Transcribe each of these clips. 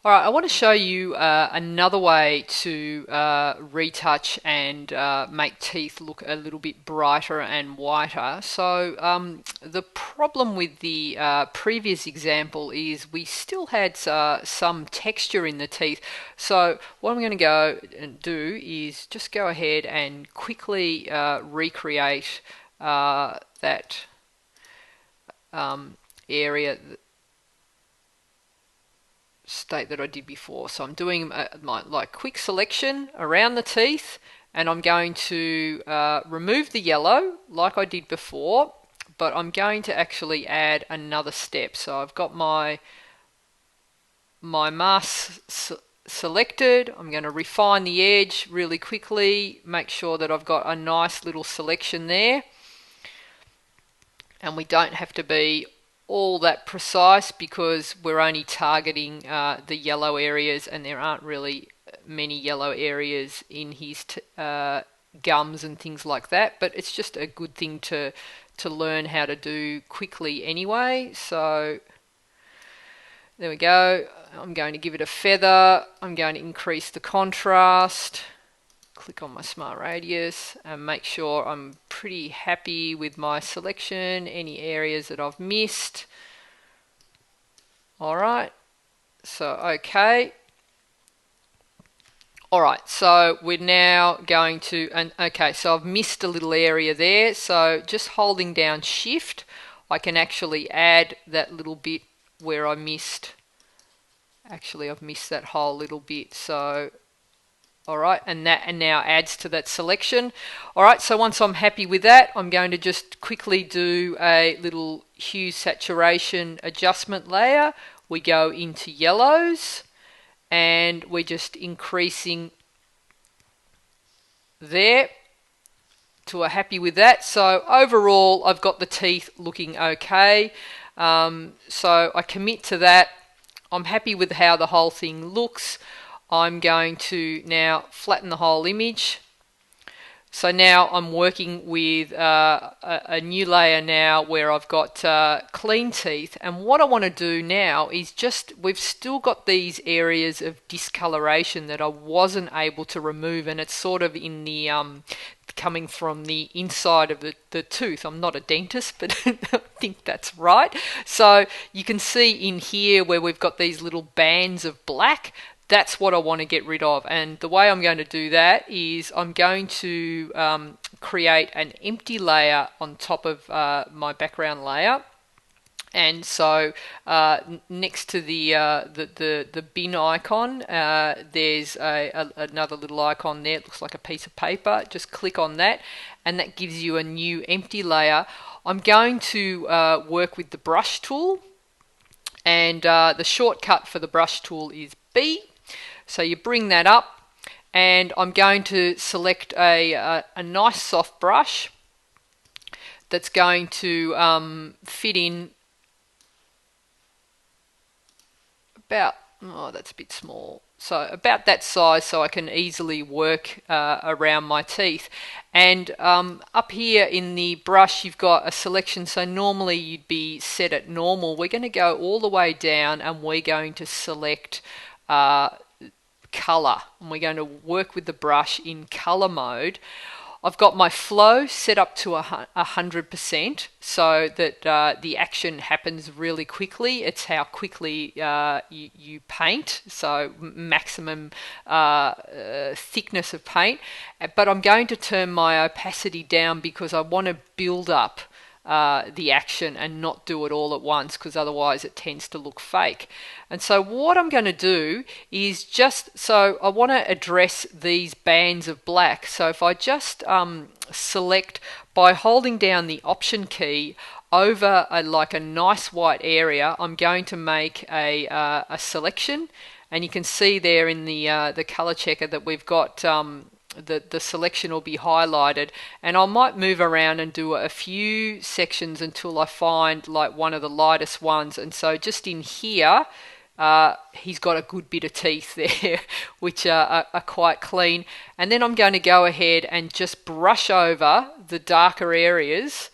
All right, I want to show you another way to retouch and make teeth look a little bit brighter and whiter. So the problem with the previous example is we still had some texture in the teeth. So what I'm going to go and do is just go ahead and quickly recreate that area state that I did before. So I'm doing my like quick selection around the teeth, and I'm going to remove the yellow like I did before, but I'm going to actually add another step. So I've got my mask selected. I'm going to refine the edge really quickly, make sure that I've got a nice little selection there, and we don't have to be all that precise because we're only targeting the yellow areas, and there aren't really many yellow areas in his gums and things like that, but it's just a good thing to learn how to do quickly anyway. So there we go. I'm going to give it a feather. I'm going to increase the contrast. Click on my smart radius and make sure I'm pretty happy with my selection, any areas that I've missed. Alright, so okay. Alright, so we're now going to, and okay, so I've missed a little area there, so just holding down shift, I can actually add that little bit where I missed. Actually, I've missed that whole little bit, so alright, and that now adds to that selection. Alright, so once I'm happy with that, I'm going to just quickly do a little hue saturation adjustment layer. We go into yellows, and we're just increasing there to a happy with that. So overall, I've got the teeth looking okay. So I commit to that. I'm happy with how the whole thing looks. I'm going to now flatten the whole image. So now I'm working with a new layer now where I've got clean teeth, and what I want to do now is just, we've still got these areas of discoloration that I wasn't able to remove, and it's sort of in the coming from the inside of the tooth. I'm not a dentist, but I think that's right. So you can see in here where we've got these little bands of black. That's what I want to get rid of, and the way I'm going to do that is I'm going to create an empty layer on top of my background layer. And so next to the bin icon, there's another little icon there. It looks like a piece of paper. Just click on that, and that gives you a new empty layer. I'm going to work with the brush tool, and the shortcut for the brush tool is B. So you bring that up, and I'm going to select a nice soft brush that's going to fit in about, oh, that's a bit small. So about that size, so I can easily work around my teeth. And up here in the brush, you've got a selection. So normally you'd be set at normal. We're going to go all the way down, and we're going to select color, and we're going to work with the brush in color mode. I've got my flow set up to 100% so that the action happens really quickly. It's how quickly you paint, so maximum thickness of paint. But I'm going to turn my opacity down because I want to build up the action and not do it all at once, because otherwise it tends to look fake. And so what I'm going to do is just, so I want to address these bands of black. So if I just select by holding down the Option key over like a nice white area, I'm going to make a selection, and you can see there in the color checker that we've got the selection will be highlighted, and I might move around and do a few sections until I find like one of the lightest ones. And so just in here, he's got a good bit of teeth there which are quite clean, and then I'm going to go ahead and just brush over the darker areas,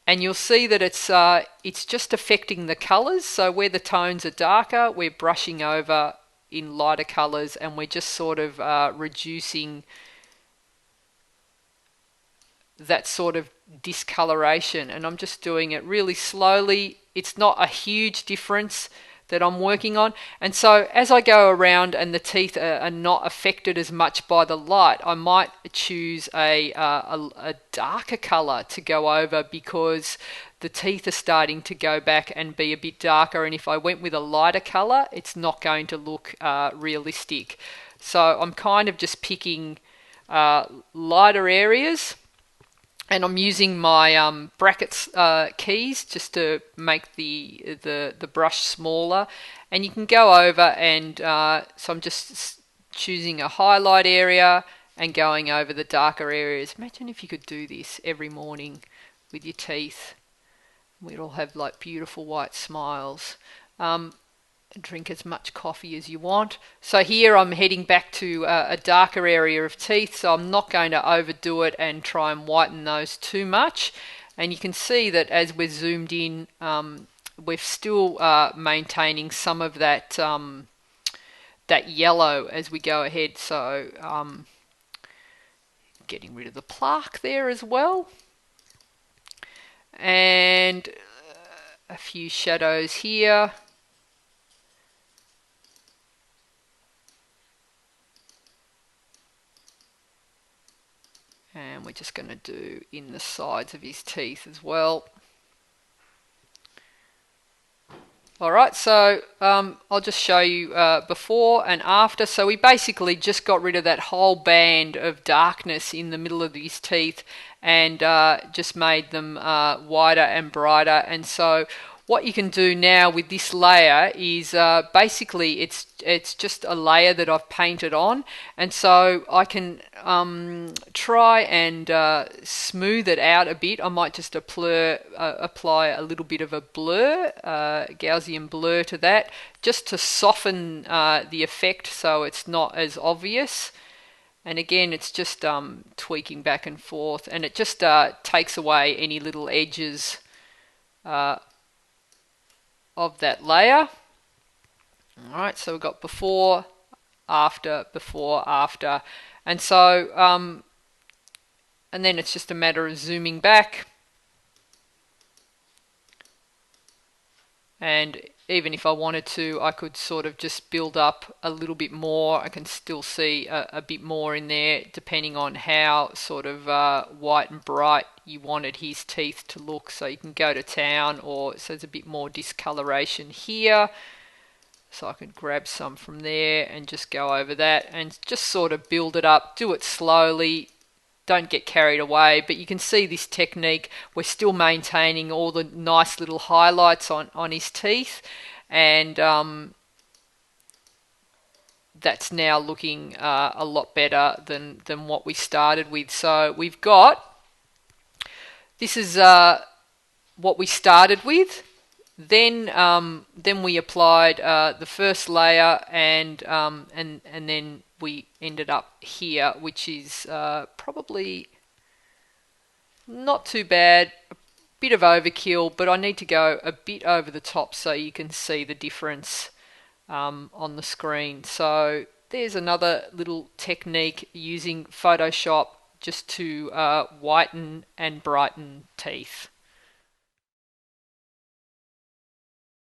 and you'll see that it's just affecting the colors. So where the tones are darker, we're brushing over in lighter colours, and we're just sort of reducing that sort of discoloration. And I'm just doing it really slowly. It's not a huge difference that I'm working on. And so as I go around and the teeth are not affected as much by the light, I might choose a darker colour to go over, because the teeth are starting to go back and be a bit darker. And if I went with a lighter colour, it's not going to look realistic. So I'm kind of just picking lighter areas, and I'm using my brackets keys just to make the brush smaller. And you can go over and so I'm just choosing a highlight area and going over the darker areas. Imagine if you could do this every morning with your teeth. We'd all have like beautiful white smiles. Drink as much coffee as you want. So here I'm heading back to a darker area of teeth, so I'm not going to overdo it and try and whiten those too much. And you can see that as we're zoomed in, we're still maintaining some of that that yellow as we go ahead. So getting rid of the plaque there as well, and a few shadows here. And we're just going to do in the sides of his teeth as well. Alright, so I'll just show you before and after. So we basically just got rid of that whole band of darkness in the middle of these teeth and just made them wider and brighter. And so what you can do now with this layer is basically it's just a layer that I've painted on, and so I can try and smooth it out a bit. I might just apply a little bit of a blur, Gaussian blur to that, just to soften the effect so it's not as obvious. And again, it's just tweaking back and forth, and it just takes away any little edges of that layer. Alright, so we've got before, after, and so and then it's just a matter of zooming back, and even if I wanted to, I could sort of just build up a little bit more. I can still see a bit more in there depending on how sort of white and bright you wanted his teeth to look. So you can go to town, or so there's a bit more discoloration here. So I could grab some from there and just go over that and just sort of build it up. Do it slowly. Don't get carried away, but you can see this technique. We're still maintaining all the nice little highlights on his teeth, and that's now looking a lot better than what we started with. So we've got, this is what we started with. Then we applied the first layer, and then we ended up here, which is probably not too bad. A bit of overkill, but I need to go a bit over the top so you can see the difference on the screen. So there's another little technique using Photoshop just to whiten and brighten teeth.